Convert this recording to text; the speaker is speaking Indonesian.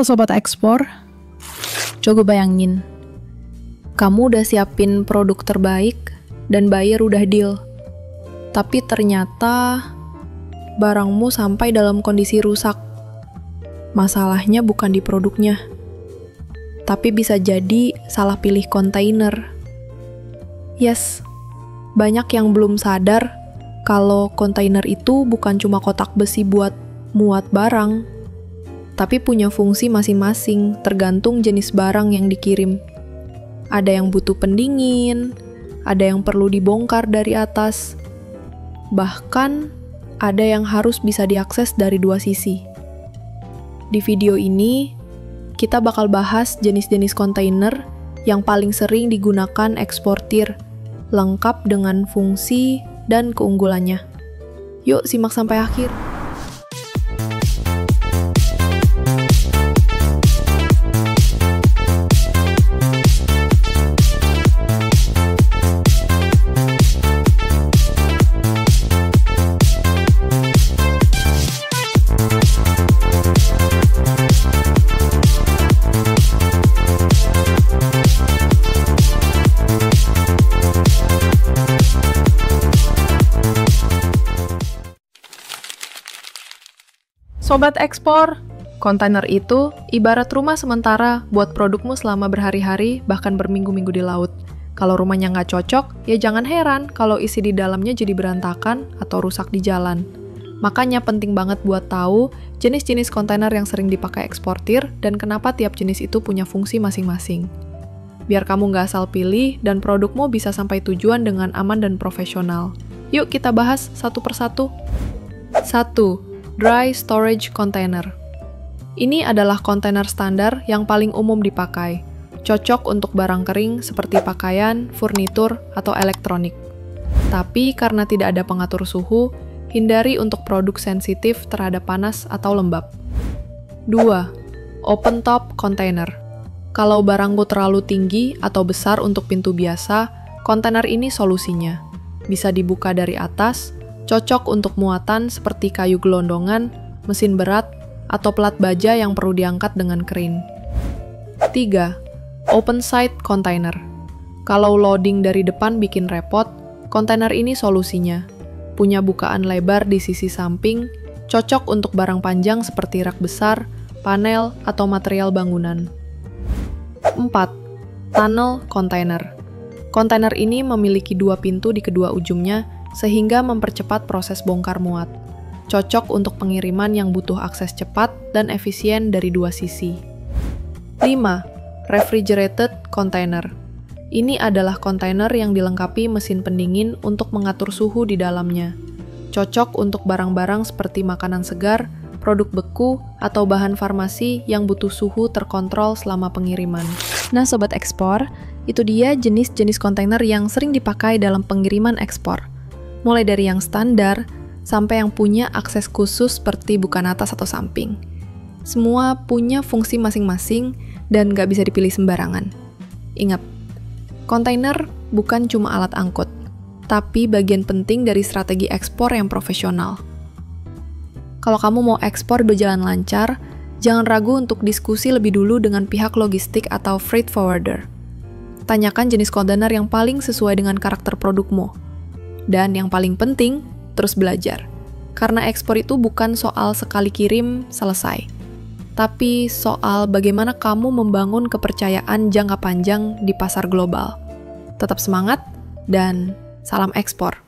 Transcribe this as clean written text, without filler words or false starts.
Halo Sobat Ekspor, coba bayangin, kamu udah siapin produk terbaik dan buyer udah deal. Tapi ternyata barangmu sampai dalam kondisi rusak. Masalahnya bukan di produknya, tapi bisa jadi salah pilih kontainer. Yes, banyak yang belum sadar kalau kontainer itu bukan cuma kotak besi buat muat barang, tapi punya fungsi masing-masing tergantung jenis barang yang dikirim. Ada yang butuh pendingin, ada yang perlu dibongkar dari atas, bahkan ada yang harus bisa diakses dari dua sisi. Di video ini, kita bakal bahas jenis-jenis kontainer yang paling sering digunakan eksportir, lengkap dengan fungsi dan keunggulannya. Yuk simak sampai akhir. Sobat Ekspor, kontainer itu ibarat rumah sementara buat produkmu selama berhari-hari bahkan berminggu-minggu di laut. Kalau rumahnya nggak cocok, ya jangan heran kalau isi di dalamnya jadi berantakan atau rusak di jalan. Makanya penting banget buat tahu jenis-jenis kontainer yang sering dipakai eksportir dan kenapa tiap jenis itu punya fungsi masing-masing. Biar kamu nggak asal pilih dan produkmu bisa sampai tujuan dengan aman dan profesional. Yuk kita bahas satu persatu. 1. Dry storage container. Ini adalah kontainer standar yang paling umum dipakai, cocok untuk barang kering seperti pakaian, furnitur, atau elektronik. Tapi karena tidak ada pengatur suhu, hindari untuk produk sensitif terhadap panas atau lembab. 2. Open top container. Kalau barangmu terlalu tinggi atau besar untuk pintu biasa, kontainer ini solusinya. Bisa dibuka dari atas, cocok untuk muatan seperti kayu gelondongan, mesin berat, atau plat baja yang perlu diangkat dengan crane. 3. Open side container. Kalau loading dari depan bikin repot, kontainer ini solusinya. Punya bukaan lebar di sisi samping, cocok untuk barang panjang seperti rak besar, panel, atau material bangunan. 4. Tunnel container. Kontainer ini memiliki dua pintu di kedua ujungnya, sehingga mempercepat proses bongkar muat. Cocok untuk pengiriman yang butuh akses cepat dan efisien dari dua sisi. 5. Refrigerated container. Ini adalah kontainer yang dilengkapi mesin pendingin untuk mengatur suhu di dalamnya. Cocok untuk barang-barang seperti makanan segar, produk beku, atau bahan farmasi yang butuh suhu terkontrol selama pengiriman. Nah Sobat Ekspor, itu dia jenis-jenis kontainer yang sering dipakai dalam pengiriman ekspor. Mulai dari yang standar, sampai yang punya akses khusus seperti bukaan atas atau samping. Semua punya fungsi masing-masing dan nggak bisa dipilih sembarangan. Ingat, kontainer bukan cuma alat angkut, tapi bagian penting dari strategi ekspor yang profesional. Kalau kamu mau ekspor berjalan lancar, jangan ragu untuk diskusi lebih dulu dengan pihak logistik atau freight forwarder. Tanyakan jenis kontainer yang paling sesuai dengan karakter produkmu. Dan yang paling penting, terus belajar. Karena ekspor itu bukan soal sekali kirim, selesai. Tapi soal bagaimana kamu membangun kepercayaan jangka panjang di pasar global. Tetap semangat, dan salam ekspor.